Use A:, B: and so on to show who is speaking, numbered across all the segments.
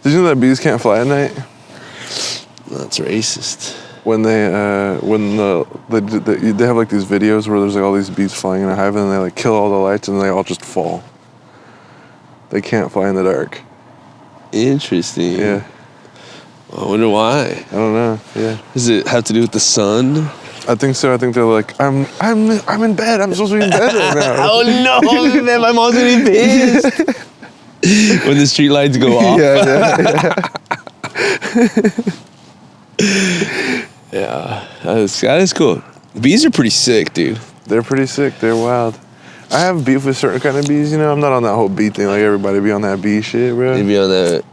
A: Did you know that bees can't fly at night?
B: That's racist.
A: When they have like these videos where there's like all these bees flying in a hive and they like kill all the lights and they all just fall. They can't fly in the dark.
B: Interesting.
A: Yeah.
B: I wonder why.
A: I don't know. Yeah.
B: Does it have to do with the sun?
A: I think so. I think they're like, I'm in bed. I'm supposed to be in bed right now.
B: Oh no, man, my mom's gonna be pissed. When the street lights go off. Yeah, that is cool. Bees are pretty sick, dude.
A: They're pretty sick. They're wild. I have beef with certain kind of bees, you know. I'm not on that whole bee thing like everybody be on that bee shit, bro.
B: You be on that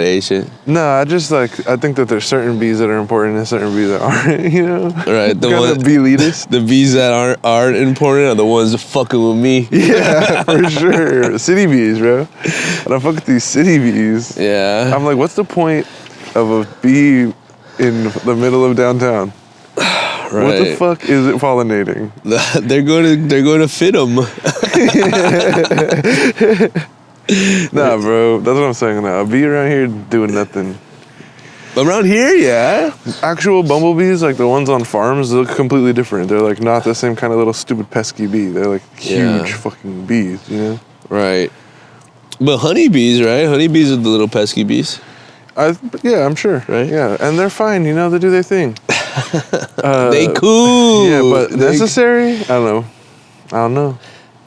B: A shit?
A: No, I think that there's certain bees that are important and certain bees that aren't, you know?
B: Right, the one
A: bee elitist.
B: The bees that aren't important are the ones that fucking with me.
A: Yeah, for sure. City bees, bro. I don't fuck with these city bees.
B: Yeah.
A: I'm like, what's the point of a bee in the middle of downtown?
B: Right.
A: What the fuck is it pollinating?
B: They're going to fit them.
A: Nah, bro. That's what I'm saying now. A bee around here doing nothing.
B: Around here, yeah.
A: Actual bumblebees, like the ones on farms, look completely different. They're like not the same kind of little stupid pesky bee. They're like huge fucking bees, you know?
B: Right. But honeybees, right? Honeybees are the little pesky bees.
A: Yeah, I'm sure.
B: Right?
A: Yeah, and they're fine, you know? They do their thing.
B: They cool.
A: Yeah, but necessary? I don't know.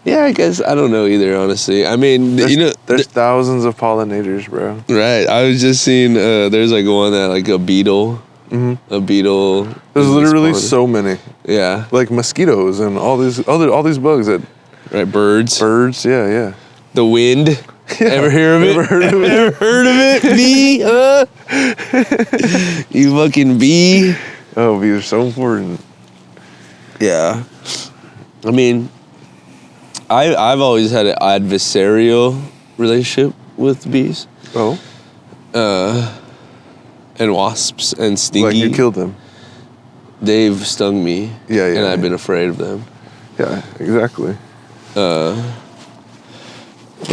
B: Yeah, I guess I don't know either. Honestly, I mean,
A: there's thousands of pollinators, bro.
B: Right. I was just seeing. There's like one that like a beetle. Mm-hmm. A beetle.
A: There's literally so many.
B: Yeah.
A: Like mosquitoes and all these bugs that.
B: Right. Birds.
A: Birds. Yeah.
B: The wind.
A: Yeah.
B: Ever hear of it?
A: Ever heard of it?
B: Ever heard of it? Bee? You fucking bee.
A: Oh, bees are so important.
B: Yeah. I mean, I've always had an adversarial relationship with bees.
A: Oh.
B: And wasps and stinky.
A: Like you killed them.
B: They've stung me.
A: Yeah.
B: And I've been afraid of them.
A: Yeah, exactly.
B: But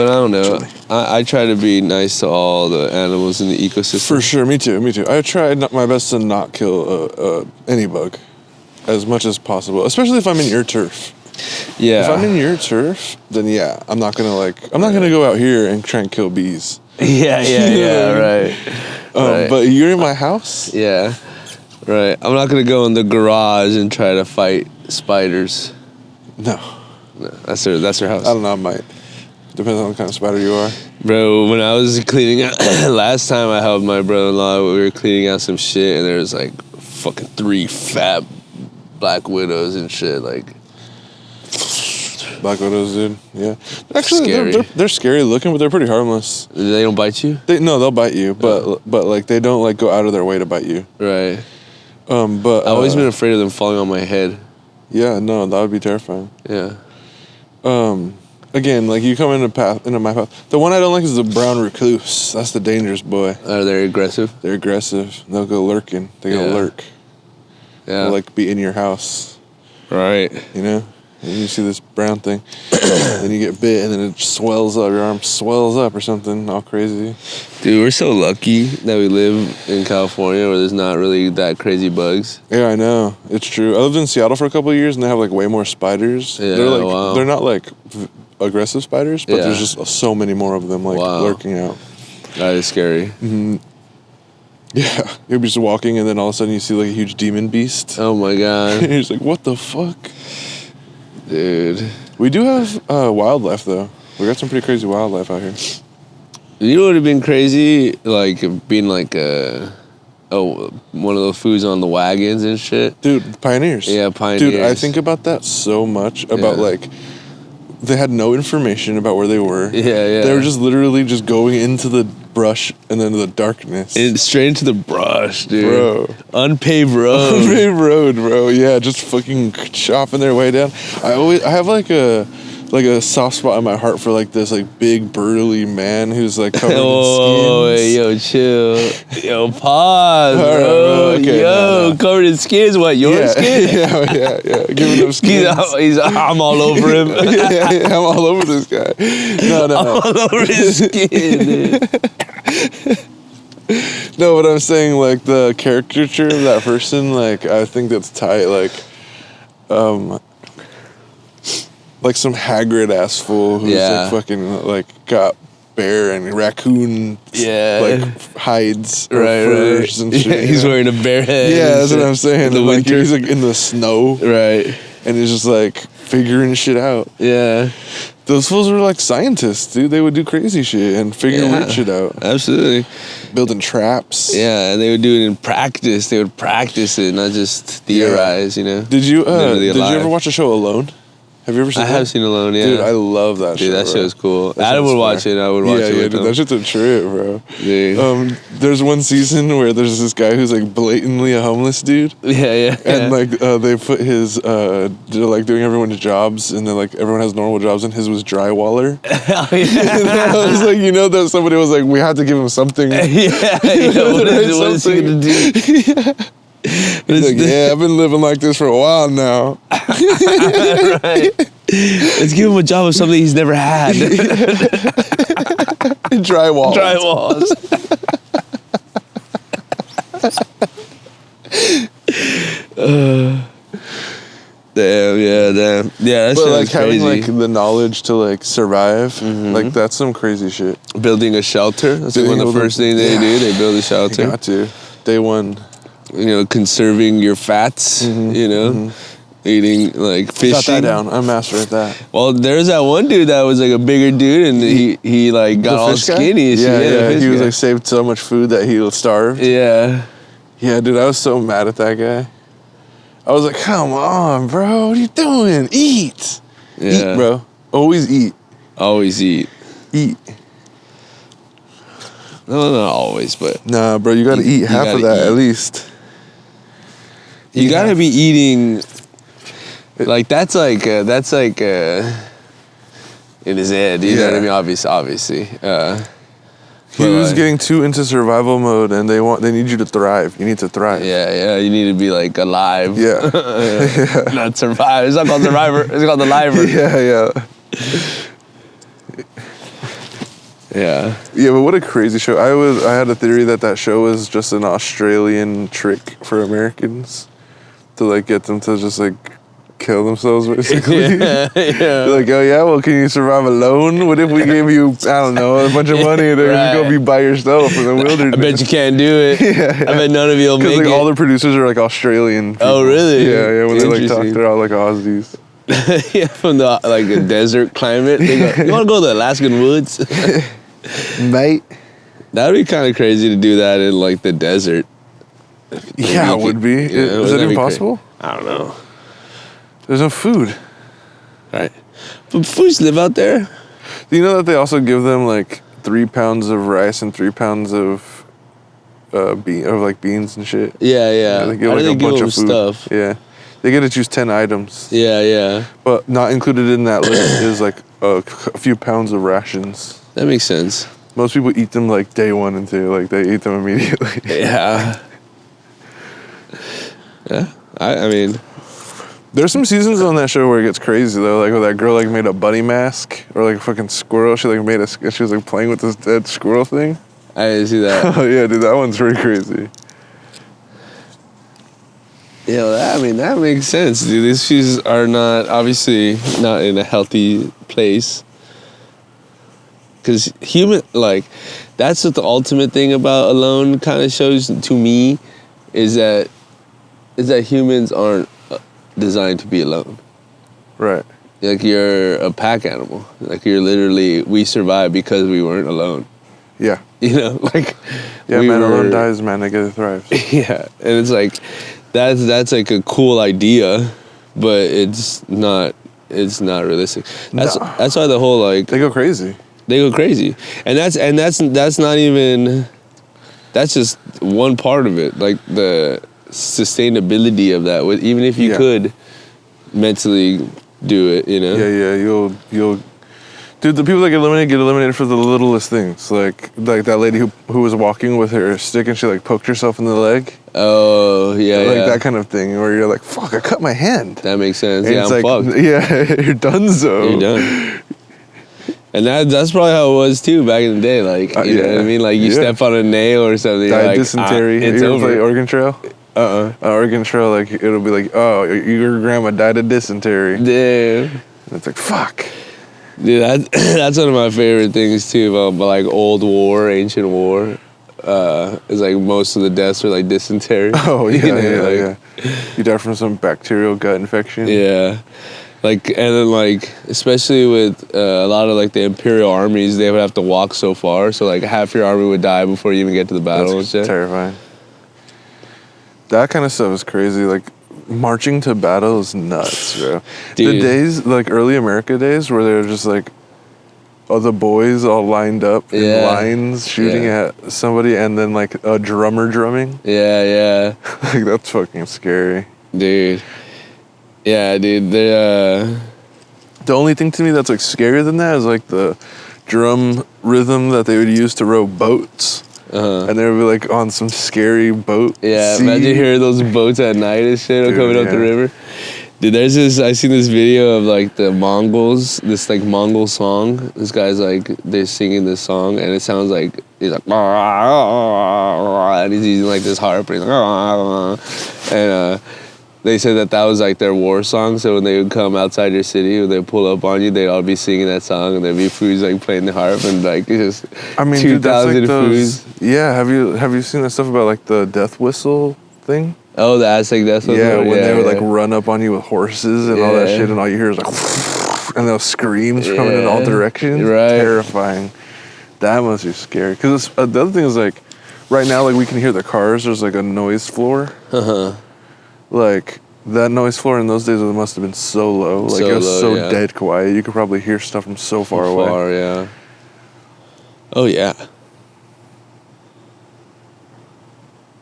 B: I don't know. I try to be nice to all the animals in the ecosystem.
A: For sure, me too. I try my best to not kill any bug as much as possible, especially if I'm in your turf.
B: Yeah.
A: If I'm in your turf, then yeah, I'm not gonna go out here and try and kill bees.
B: Yeah, right. Right.
A: But you're in my house?
B: Yeah. Right. I'm not gonna go in the garage and try to fight spiders.
A: No.
B: That's their house.
A: I don't know, I might. Depends on what kind of spider you are.
B: Bro, when I was cleaning out, last time I helped my brother-in-law, we were cleaning out some shit, and there was like fucking 3 fat black widows and shit, like.
A: Black widows, dude. Yeah. Actually,
B: Scary.
A: they're scary looking, but they're pretty harmless.
B: They don't bite you?
A: No, they'll bite you, but like they don't like go out of their way to bite you.
B: Right.
A: But
B: I've always been afraid of them falling on my head.
A: Yeah, no, that would be terrifying.
B: Yeah.
A: Again, like you come into my path. The one I don't like is the brown recluse. That's the dangerous boy.
B: Are they aggressive?
A: They're aggressive. They'll go lurking. They go lurk.
B: Yeah.
A: They'll like be in your house.
B: Right.
A: You know? And you see this brown thing. Then you get bit and then it swells up. Your arm swells up or something. All crazy.
B: Dude, we're so lucky that we live in California where there's not really that crazy bugs.
A: Yeah, I know. It's true. I lived in Seattle for a couple of years and they have like way more spiders.
B: Yeah,
A: they're like
B: wow.
A: They're not like aggressive spiders, but there's just so many more of them like lurking out.
B: That is scary.
A: Mm-hmm. Yeah, you'll be just walking and then all of a sudden you see like a huge demon beast.
B: Oh my god.
A: And you're just like, what the fuck?
B: Dude.
A: We do have wildlife though. We got some pretty crazy wildlife out here.
B: You know what would have been crazy? Like being like one of those foods on the wagons and shit.
A: Dude, pioneers.
B: Yeah, pioneers.
A: Dude, I think about that so much. About like, they had no information about where they were.
B: Yeah.
A: They were just literally just going into the brush and then the darkness.
B: Straight into the brush, dude.
A: Bro.
B: Unpaved road.
A: Unpaved road, bro. Yeah, just fucking chopping their way down. I have like a soft spot in my heart for like this like big burly man who's like covered in skins.
B: Yo, chill. Yo, pause, bro.
A: Right, okay, no.
B: Covered in skins. What, your skin?
A: Yeah. Giving them skins.
B: I'm all over him.
A: yeah, I'm all over this guy. No.
B: I'm all over his skin, dude.
A: No, but I'm saying like the caricature of that person, like I think that's tight. Like some haggard ass fool who's
B: Yeah.
A: like fucking like got bear and raccoon like hides or furs and shit.
B: Yeah, he's wearing a bear head.
A: Yeah,
B: and
A: that's what
B: shit
A: I'm saying.
B: in the
A: Like,
B: winter.
A: he's like in the snow
B: Right.
A: and he's just like figuring shit out.
B: Yeah.
A: Those fools were like scientists, dude. They would do crazy shit and figure weird shit out.
B: Absolutely.
A: Building traps.
B: Yeah, and they would do it in practice. They would practice it, not just theorize. You know.
A: Did you
B: Literally
A: did you
B: alive.
A: ever watch the show Alone? Have you ever seen
B: I
A: that?
B: have seen Alone. Yeah.
A: Dude, I love that show.
B: Dude, that
A: bro.
B: show is cool.
A: That
B: Adam
A: show's
B: would watch
A: fire.
B: it. I would watch it.
A: Yeah,
B: with
A: dude,
B: him.
A: that shit's a trip, bro.
B: Dude.
A: There's one season where there's this guy who's like blatantly a homeless dude.
B: Yeah.
A: And like they put his they're like doing everyone's jobs and then like everyone has normal jobs and his was drywaller.
B: Oh, yeah.
A: And I was like, you know that somebody was like, we have to give him something.
B: yeah. What is he gonna do?
A: He's like, yeah, I've been living like this for a while now.
B: Right. Let's give him a job of something he's never had.
A: Drywall.
B: Drywalls. Damn, yeah, damn. Yeah, that
A: But
B: shit
A: like
B: is
A: having
B: crazy.
A: like the knowledge to like survive, like that's some crazy shit.
B: Building a shelter. That's like one of the first things they do. They build a
A: You
B: shelter.
A: got to. Day one.
B: You know, conserving your fats, you know, eating like fishing.
A: Got that down. I'm master at that.
B: Well, there's that one dude that was like a bigger dude and he like got all skinny and shit.
A: Yeah,
B: the
A: yeah.
B: fish
A: He was
B: guy.
A: like saved so much food that he starved.
B: Yeah.
A: Yeah, dude, I was so mad at that guy. I was like, come on, bro. What are you doing? Eat.
B: Yeah.
A: Eat, bro. Always eat.
B: Always eat.
A: Eat.
B: No, not always, but
A: Nah, bro, you gotta
B: You-
A: eat
B: you
A: half of
B: gotta
A: that
B: eat.
A: at least.
B: you gotta be eating. Like that's like in his head. You know what I
A: Yeah.
B: mean? Obviously.
A: He
B: But,
A: was
B: like-
A: getting too into survival mode, and they need you to thrive. You need to thrive.
B: Yeah. You need to be like alive.
A: Yeah.
B: Not survive. It's not called survivor. It's called the liver.
A: Yeah.
B: Yeah.
A: Yeah, but what a crazy show. I had a theory that show was just an Australian trick for Americans to like get them to just like kill themselves basically.
B: Yeah.
A: They're like, oh yeah, well, can you survive alone? What if we gave you, I don't know, a bunch of money and then
B: Right.
A: you go be by yourself in the wilderness?
B: I bet you can't do it.
A: Yeah.
B: I bet none of you'll
A: Because
B: make
A: like
B: it.
A: all the producers are like Australian people.
B: Oh, really?
A: Yeah, when they like talk,
B: Interesting.
A: they're all like Aussies.
B: Yeah, from the like a desert climate. They go, you want to go to the Alaskan woods?
A: Mate.
B: That'd be kind of crazy to do that in like the desert.
A: Yeah, it would be.
B: Yeah,
A: Is
B: wouldn't
A: that
B: that
A: even
B: be
A: possible?
B: I don't know.
A: There's no food.
B: Right. But foods live out there.
A: Do you know that they also give them like 3 pounds of rice and 3 pounds of beans and shit?
B: Yeah.
A: They give
B: How
A: like
B: do
A: a
B: they give
A: bunch
B: them
A: of food.
B: stuff?
A: Yeah. They get to choose 10 items.
B: Yeah.
A: But not included in that list is like a few pounds of rations.
B: That makes sense.
A: Most people eat them like day 1 and 2. Like they eat them immediately.
B: Yeah. Yeah. I mean,
A: There's some seasons on that show where it gets crazy though. Like where that girl like made a bunny mask or like a fucking squirrel. She like made a, she was like playing with this dead squirrel thing.
B: I didn't see that.
A: Oh yeah, dude, that one's pretty crazy.
B: Yeah, that makes sense, dude. These fishes are obviously not in a healthy place. Because that's what the ultimate thing about Alone kind of shows to me, is that humans aren't designed to be alone.
A: Right.
B: Like you're a pack animal. Like we survived because we weren't alone.
A: Yeah.
B: You know, like
A: Yeah,
B: we
A: man alone
B: were-
A: dies, man together thrives.
B: Yeah, and it's like that's like a cool idea, but it's not realistic. That's why the whole like
A: They go crazy.
B: they go crazy, and that's not even, that's just one part of it. Like the sustainability of that, even if you
A: Yeah.
B: could mentally do it, you know.
A: Yeah, you'll dude, the people that get eliminated for the littlest things. Like that lady who was walking with her stick and she like poked herself in the leg.
B: Oh yeah,
A: Like
B: yeah.
A: that kind of thing where you're like, fuck, I cut my hand.
B: That makes sense.
A: And
B: Yeah,
A: it's
B: I'm
A: like,
B: fucked.
A: yeah, you're done so.
B: You're done. And that's probably how it was too back in the day. Like, you know what I mean? Like, you step on a nail or something.
A: Die
B: like,
A: dysentery.
B: It's
A: you ever
B: over.
A: play Oregon Trail? Oregon Trail, like, it'll be like, oh, your grandma died of dysentery.
B: Damn.
A: And it's like, fuck.
B: Dude, that's one of my favorite things too about like old war, ancient war. Is like most of the deaths are like dysentery.
A: Oh, yeah,
B: You know,
A: yeah. You die from some bacterial gut infection.
B: Yeah. Like, and then like, especially with a lot of like the imperial armies, they would have to walk so far. So like half your army would die before you even get to the battle and shit.
A: Terrifying. That kind of stuff is crazy. Like, marching to battle is nuts, bro.
B: Dude.
A: The days, like early America days, where they're just like, all the boys all lined up in lines shooting at somebody, and then like a drummer drumming.
B: Yeah.
A: Like, that's fucking scary.
B: Dude. Yeah, dude.
A: The only thing to me that's like scarier than that is like the drum rhythm that they would use to row boats. And they would be like on some scary boat.
B: Yeah, imagine hearing those boats at night and shit coming up the river. Dude, I seen this video of like the Mongols, this like Mongol song. This guy's like, they're singing this song and it sounds like, he's like, and he's using like this harp and he's like, and they said that was like their war song. So when they would come outside your city, when they pull up on you, they'd all be singing that song and there'd be foods like playing the harp and like just 2,000 foods.
A: Yeah, have you seen that stuff about like the death whistle thing?
B: Oh, the Aztec death whistle?
A: Yeah, when they would like run up on you with horses and all that shit, and all you hear is like, and those screams coming in all directions.
B: Right.
A: Terrifying. That must be scary. Because the other thing is like, right now, like we can hear the cars. There's like a noise floor. Like that noise floor in those days must have been so low. Like it was so dead quiet. You could probably hear stuff from so far away.
B: Yeah. Oh yeah.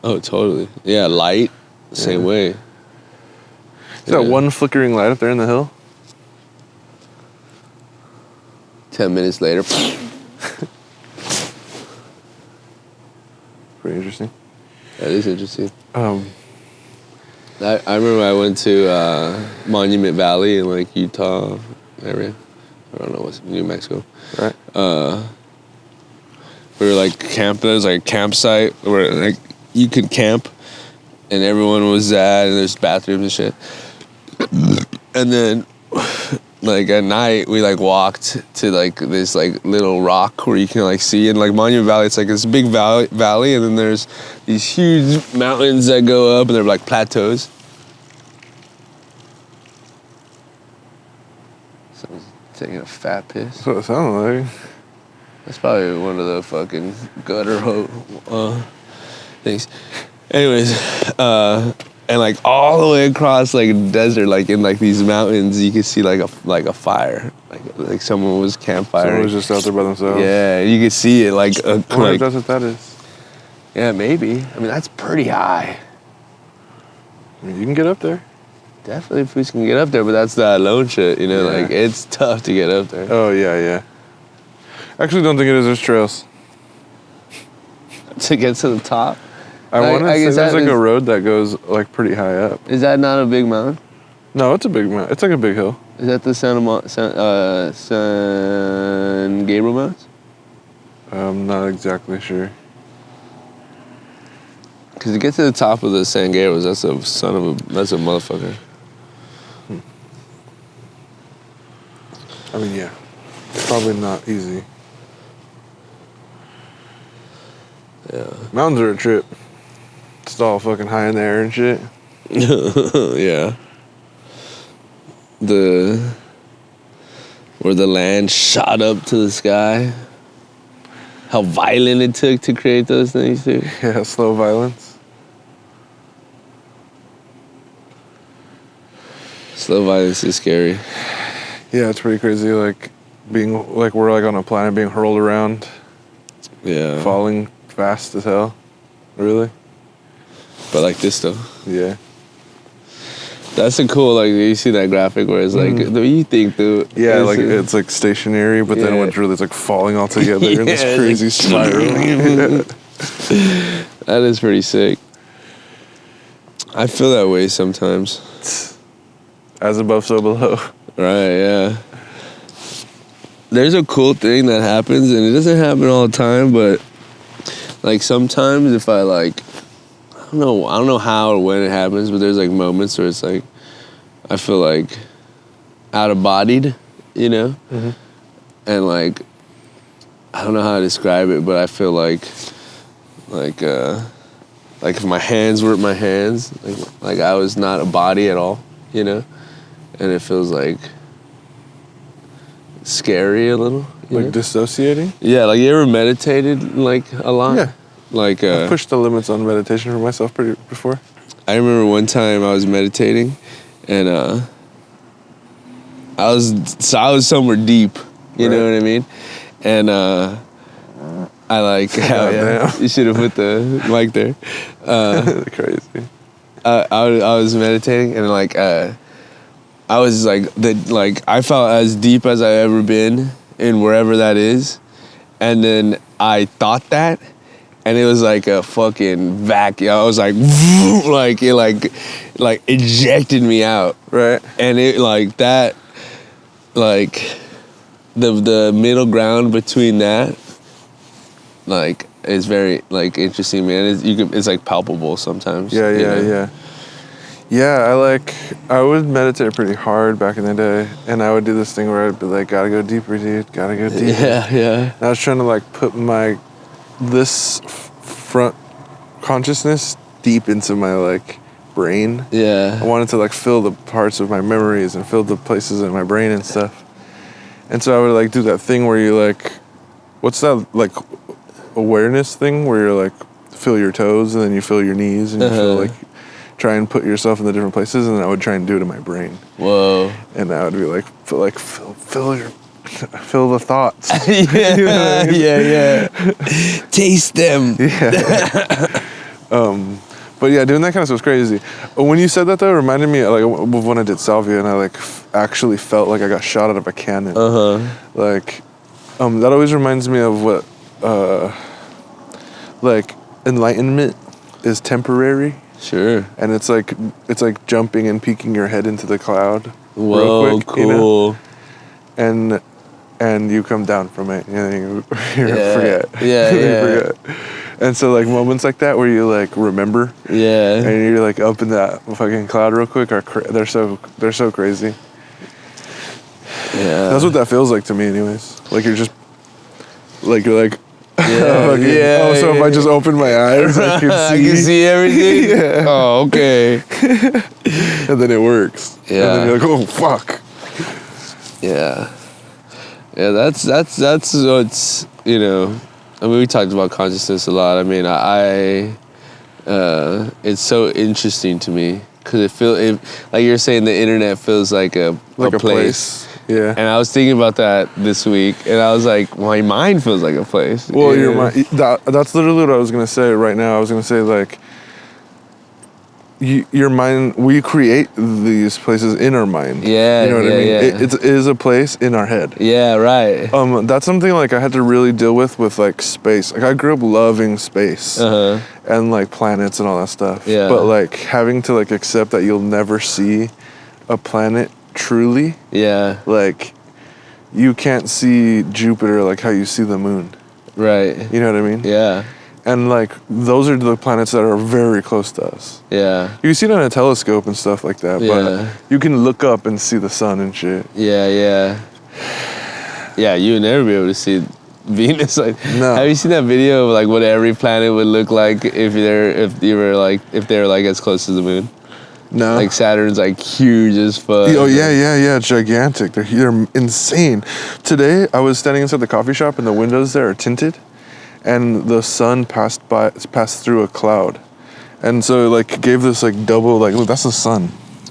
B: Oh totally. Yeah, light. Same way.
A: Is that one flickering light up there in the hill?
B: 10 minutes later.
A: Pretty interesting.
B: That is interesting. I remember I went to Monument Valley in like Utah area. I don't know what's New Mexico.
A: Right.
B: We were like camping. There was like a campsite where like you could camp, and everyone was at, and there's bathrooms and shit. And then, like at night, we like walked to like this like little rock where you can like see. And like Monument Valley, it's like this big valley, and then there's these huge mountains that go up, and they're like plateaus. Someone's taking a fat piss.
A: That's what it sounded like.
B: That's probably one of the fucking gutter things. Anyways, and like all the way across like desert, like in like these mountains, you could see like a fire, like someone was campfiring.
A: Someone was just out there by themselves.
B: Yeah, you could see it like.
A: I wonder if that's what that is.
B: Yeah, maybe. I mean, that's pretty high.
A: I mean, you can get up there.
B: Definitely, if we can get up there, but that's that alone shit. You know, like it's tough to get up there.
A: Oh yeah. Actually, don't think it is. There's trails
B: To get to the top.
A: I want to say there's like a road that goes like pretty high up.
B: Is that not a big mountain?
A: No, it's a big mountain. It's like a big hill.
B: Is that the San Gabriel Mountains?
A: I'm not exactly sure.
B: Because to get to the top of the San Gabriel, that's a motherfucker.
A: I mean, yeah, it's probably not easy.
B: Yeah.
A: Mountains are a trip. It's all fucking high in the air and shit.
B: Yeah. Where the land shot up to the sky. How violent it took to create those things, too.
A: Yeah, slow violence.
B: Slow violence is scary.
A: Yeah, it's pretty crazy. Like being like we're like on a planet being hurled around.
B: Yeah.
A: Falling fast as hell. Really?
B: But like this though.
A: Yeah.
B: That's a cool, like, you see that graphic where it's like, do you think, dude?
A: Yeah, like it's like stationary, but then when it's really, it's like falling all together in this crazy spiral.
B: That is pretty sick. I feel that way sometimes.
A: As above, so below.
B: Right, yeah. there's a cool thing that happens, and it doesn't happen all the time, but like sometimes if I like, I don't know how or when it happens, but there's like moments where it's like, I feel like out of bodied, you know?
A: Mm-hmm.
B: And like, I don't know how to describe it, but I feel like if my hands weren't my hands, like I was not a body at all, you know? And it feels like scary a little.
A: Like dissociating?
B: Yeah, like you ever meditated like a lot?
A: Yeah.
B: Like
A: I've pushed the limits on meditation for myself before.
B: I remember one time I was meditating, and I was somewhere deep, you know what I mean? And I like
A: damn.
B: you should have put the mic there.
A: Crazy.
B: I was meditating, and like I was like I felt as deep as I've ever been in wherever that is, and then I thought that, and it was like a fucking vacuum. I was like, like it like ejected me out,
A: Right.
B: and it like that, like the middle ground between that, like is very like interesting, man. It's like palpable sometimes.
A: Yeah,
B: you
A: yeah,
B: know?
A: yeah. Yeah, I would meditate pretty hard back in the day, and I would do this thing where I'd be like, gotta go deeper, dude, gotta go deeper.
B: Yeah.
A: And I was trying to like put this front consciousness deep into my like brain.
B: Yeah.
A: I wanted to like fill the parts of my memories and fill the places in my brain and stuff. And so I would like do that thing where you like, what's that like awareness thing where you're like feel your toes and then you feel your knees and you feel like try and put yourself in the different places, and I would try and do it in my brain.
B: Whoa.
A: And I would be like fill the thoughts.
B: Yeah,
A: you know what I mean?
B: yeah. Taste them.
A: Yeah. But yeah, doing that kind of stuff is crazy. When you said that though, it reminded me like of when I did salvia, and I like actually felt like I got shot out of a cannon. Like, that always reminds me of what, like enlightenment is temporary.
B: Sure.
A: And it's like jumping and peeking your head into the cloud.
B: Whoa,
A: real quick,
B: cool.
A: You know? And you come down from it, and you forget.
B: Yeah,
A: You
B: yeah.
A: forget. And so like moments like that where you like remember,
B: Yeah.
A: and you're like up in that fucking cloud real quick, they're so crazy.
B: Yeah.
A: That's what that feels like to me, anyways. Like you're like.
B: Yeah,
A: okay.
B: yeah.
A: Oh, so if I just open my eyes, I can see.
B: I can see everything.
A: Yeah.
B: Oh, okay.
A: And then it works.
B: Yeah.
A: And then you're like, oh fuck.
B: Yeah. Yeah, that's what's, you know, I mean, we talked about consciousness a lot. I mean, it's so interesting to me because like you're saying, the internet feels like a place.
A: Yeah.
B: And I was thinking about that this week, and I was like, my mind feels like a place.
A: Well,
B: Yeah.
A: your mind. That's literally what I was gonna say right now. I was gonna say like, your mind. We create these places in our mind.
B: Yeah,
A: You know what I mean?
B: yeah.
A: It is a place in our head.
B: Yeah, right.
A: That's something like I had to really deal with like space. Like I grew up loving space and like planets and all that stuff.
B: Yeah.
A: But like having to like accept that you'll never see a planet truly.
B: Yeah,
A: Like you can't see Jupiter like how you see the moon.
B: right.
A: You know what I mean?
B: Yeah,
A: And like those are the planets that are very close to us.
B: yeah,
A: You see it on a telescope and stuff like that,
B: Yeah.
A: but you can look up and see the sun and shit.
B: yeah. Yeah, you would never be able to see Venus. Like,
A: No.
B: Have you seen that video of like what every planet would look like if they were like as close to the moon?
A: No.
B: Like Saturn's like huge as fuck.
A: Oh yeah, gigantic. They're insane. Today I was standing inside the coffee shop and the windows there are tinted, and the sun passed through a cloud, and so it like gave this like double like look, that's the sun.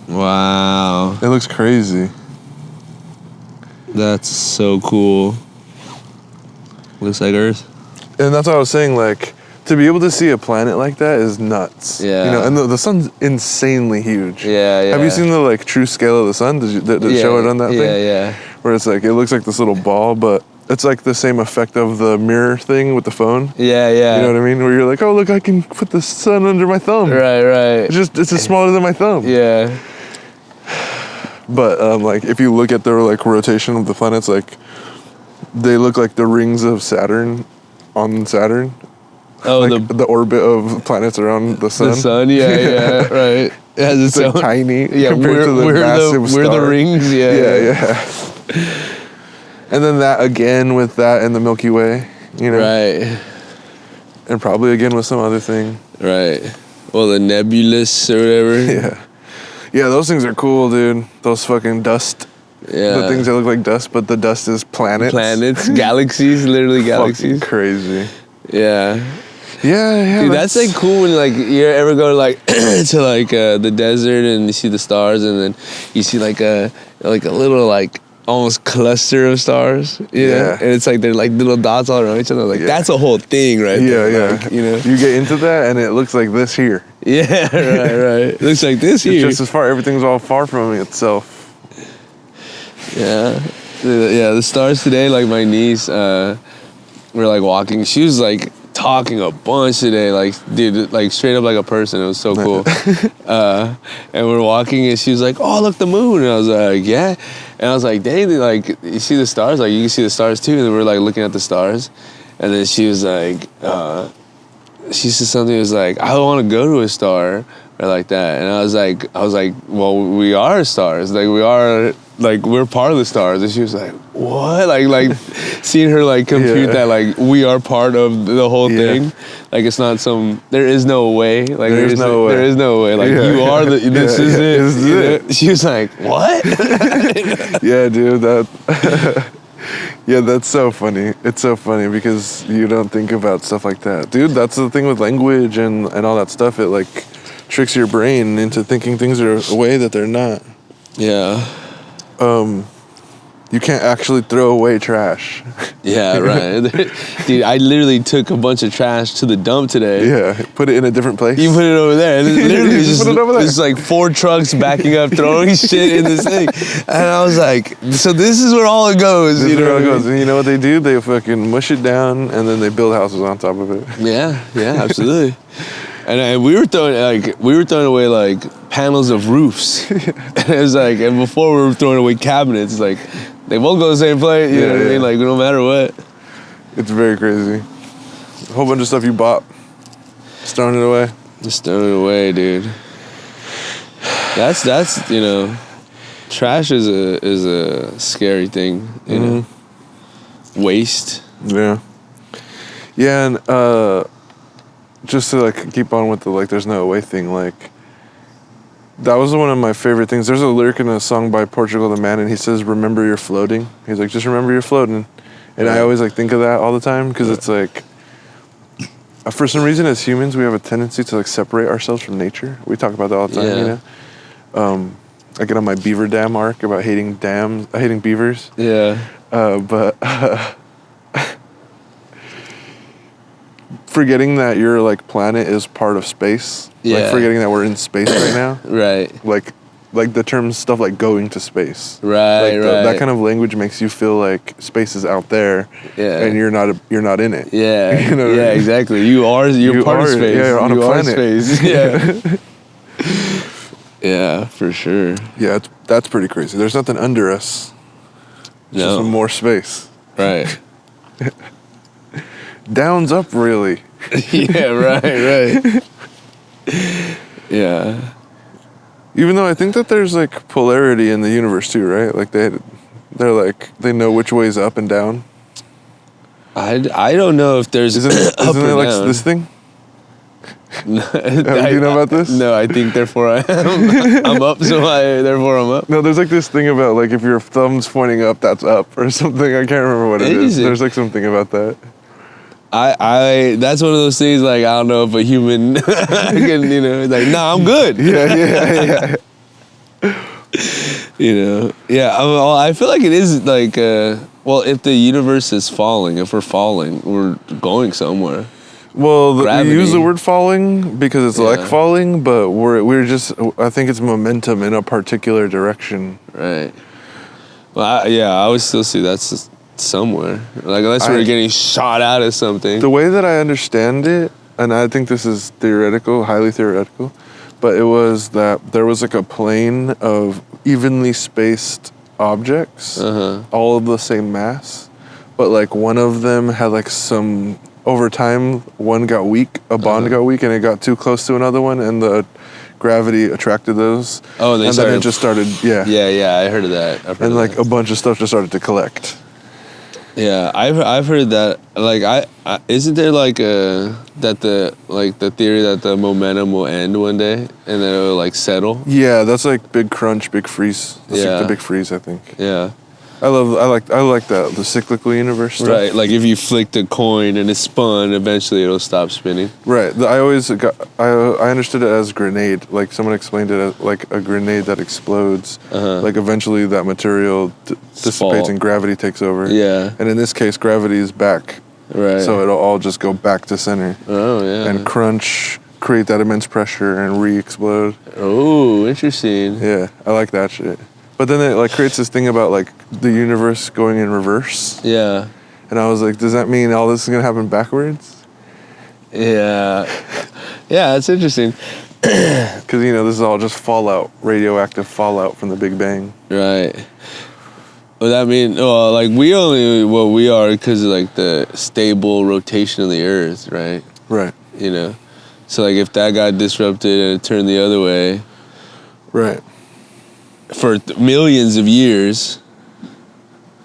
B: Wow,
A: It looks crazy.
B: that's so cool. Looks like Earth.
A: And that's what I was saying, like to be able to see a planet like that is nuts.
B: Yeah.
A: You know, and the sun's insanely huge.
B: Yeah.
A: Have you seen the like true scale of the sun? Did it show it on that thing?
B: Yeah.
A: Where it's like it looks like this little ball, but it's like the same effect of the mirror thing with the phone.
B: Yeah.
A: You know what I mean? Where you're like, oh look, I can put the sun under my thumb.
B: Right.
A: It's just smaller than my thumb.
B: Yeah.
A: But like if you look at the like rotation of the planets, like they look like the rings of Saturn on Saturn.
B: Oh,
A: like the orbit of planets around the sun.
B: The sun, yeah, right. It has
A: It's like tiny compared to the massive
B: we're the
A: star.
B: rings,
A: Yeah. And then that again with that and the Milky Way, you know.
B: Right.
A: And probably again with some other thing.
B: Right. Well, the nebulous or whatever.
A: Yeah. Yeah, those things are cool, dude. Those fucking dust.
B: Yeah.
A: The things that look like dust, but the dust is planets.
B: Planets, galaxies, literally galaxies.
A: Fucking crazy.
B: Yeah.
A: Yeah.
B: Dude, that's like cool when like you ever go to like to like the desert and you see the stars and then you see like a little like almost cluster of stars. You know? And it's like they're like little dots all around each other. Like that's a whole thing, right?
A: Yeah,
B: there. Like, you know.
A: You get into that and it looks like this here.
B: Yeah, right. It looks like this here.
A: It's just as far. Everything's all far from itself.
B: Yeah. The stars today. Like my niece, we're like walking. She was like talking a bunch today, like dude, like straight up like a person. It was so cool. And we're walking and she was like, oh look, the moon. And I was like, yeah. And I was like, dang, like you see the stars? Like you can see the stars too. And then we're like looking at the stars. And then she was like, she said something. It was like, I want to go to a star or like that. And I was like, well, we are stars. Like we are, like we're part of the stars. And she was like, what? Like seeing her like compute that like we are part of the whole thing. Like it's not there is no way. Like there is no way. Like you are this is it.
A: This is it.
B: She was like, what?
A: Yeah, dude. That. Yeah, that's so funny. It's so funny because you don't think about stuff like that. Dude, that's the thing with language and all that stuff. It like tricks your brain into thinking things are a way that they're not.
B: Yeah.
A: You can't actually throw away trash.
B: Yeah, right. Dude, I literally took a bunch of trash to the dump today.
A: Yeah, put it in a different place.
B: You put it over there. And literally
A: Just put it over there.
B: there's like 4 trucks backing up, throwing shit in this thing. And I was like, so this is where all it goes.
A: This is where it goes. And you know what they do? They fucking mush it down and then they build houses on top of it.
B: Yeah, absolutely. And we were throwing away like panels of roofs. And it was like, and before we were throwing away cabinets, like they won't go the same place. You know what I mean? Like no matter what.
A: It's very crazy. A whole bunch of stuff you bought, just throwing it away.
B: Just throwing it away, dude. That's you know, trash is a scary thing. You know, waste.
A: Yeah. Yeah, and just to like keep on with the like there's no way thing, like that was one of my favorite things. There's a lyric in a song by Portugal the Man and he says, remember you're floating. He's like, just remember you're floating. And I always like think of that all the time because it's like for some reason as humans we have a tendency to like separate ourselves from nature. We talk about that all the time, you know. I get on my beaver dam arc about hating beavers.
B: Yeah.
A: But forgetting that your like planet is part of space.
B: Yeah.
A: Like forgetting that we're in space right now.
B: Right.
A: Like the term stuff like going to space.
B: Right,
A: like that kind of language makes you feel like space is out there.
B: Yeah.
A: And you're not in it.
B: Yeah.
A: You know what I mean?
B: Exactly. You're part of space.
A: Yeah, you're on a planet.
B: Space. Yeah. Yeah, for sure.
A: Yeah, that's pretty crazy. There's nothing under us. It's just more space.
B: Right.
A: Down's up, really.
B: Yeah, right. Yeah.
A: Even though I think that there's like polarity in the universe too, right? Like they're like they know which way's up and down.
B: I don't know if there's
A: isn't it like
B: down.
A: this thing?
B: Do
A: you know about this?
B: No, I think therefore I am. I'm up, so therefore I'm up.
A: No, there's like this thing about like if your thumb's pointing up, that's up or something. I can't remember what it is. There's like something about that.
B: I that's one of those things like I don't know if a human can, you know, like nah, I'm good.
A: Yeah.
B: You know, yeah. I feel like it is like well, if the universe is falling, if we're falling, we're going somewhere.
A: Well, we use the word falling because it's like falling, but we're just I think it's momentum in a particular direction.
B: Right. Well, I would still see that's somewhere. Like unless we're getting shot out of something.
A: The way that I understand it, and I think this is theoretical, highly theoretical, but it was that there was like a plane of evenly spaced objects, all of the same mass, but like one of them had like some over time. One got weak, a bond got weak, and it got too close to another one, and the gravity attracted those.
B: Oh, they
A: and then it just started. Yeah.
B: Yeah, I heard of that. I've heard
A: And
B: of
A: like
B: that.
A: a bunch of stuff just started to collect.
B: Yeah, I've heard that. Like, I isn't there like that the theory that the momentum will end one day and then it'll like settle.
A: Yeah, that's like Big Crunch, Big Freeze. That's like
B: Yeah.
A: the Big Freeze, I think.
B: Yeah.
A: I like that, the cyclical universe stuff.
B: Right. Like if you flicked a coin and it spun, eventually it'll stop spinning.
A: Right. I understood it as grenade. Like someone explained it as like a grenade that explodes. Like eventually that material dissipates
B: Fall.
A: and gravity takes over.
B: Yeah.
A: And in this case, gravity is back.
B: Right.
A: So it'll all just go back to center.
B: Oh yeah.
A: And crunch, create that immense pressure and re-explode.
B: Oh, interesting.
A: Yeah, I like that shit. But then it like creates this thing about like the universe going in reverse.
B: Yeah.
A: And I was like, does that mean all this is gonna happen backwards?
B: Yeah. Yeah, it's interesting.
A: Because this is all just fallout, radioactive fallout from the Big Bang.
B: Right. Well, that mean, well, like we only what we are because of like the stable rotation of the Earth, right?
A: Right.
B: So like if that got disrupted and it turned the other way
A: Right.
B: for millions of years,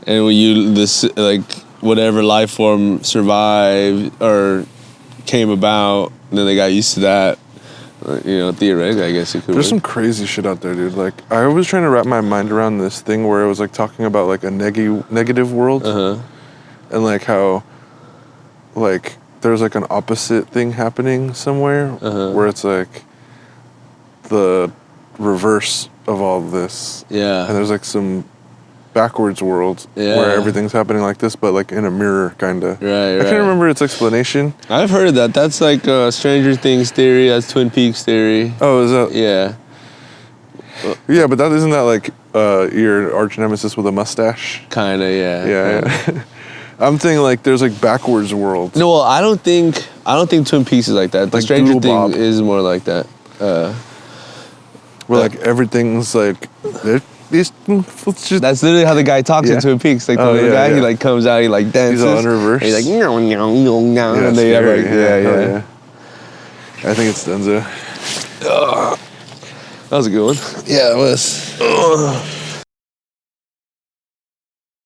B: and when like whatever life form survived or came about, and then they got used to that. Theoretically, I guess it could.
A: There's
B: work.
A: some crazy shit out there, dude. Like I was trying to wrap my mind around this thing where it was like talking about like a negative world, and like how, like there's like an opposite thing happening somewhere where it's like the reverse of all of this.
B: Yeah.
A: And there's like some backwards world
B: Yeah.
A: where everything's happening like this, but like in a mirror, kind of.
B: Right.
A: I can't remember its explanation.
B: I've heard of that. That's like Stranger Things theory. That's Twin Peaks theory.
A: Oh, is that?
B: Yeah.
A: Yeah, but that isn't that like your arch nemesis with a mustache?
B: Kind of. Yeah.
A: Yeah. I'm thinking like there's like backwards worlds.
B: No, well, I don't think Twin Peaks is like that. The
A: Like
B: Stranger
A: Doodle
B: Thing
A: Bob.
B: is more like that.
A: Where like everything's like it's just
B: That's literally how the guy talks
A: Yeah.
B: in Twin Peaks. Like the
A: Oh,
B: little
A: yeah,
B: guy, he
A: yeah.
B: like comes out, he like dances.
A: all in reverse.
B: And he's like, "Meow, meow, meow, meow,"
A: yeah,
B: and they have
A: scary.
B: like, yeah.
A: I think it's Denzo.
B: That was a good one.
A: Yeah, it was.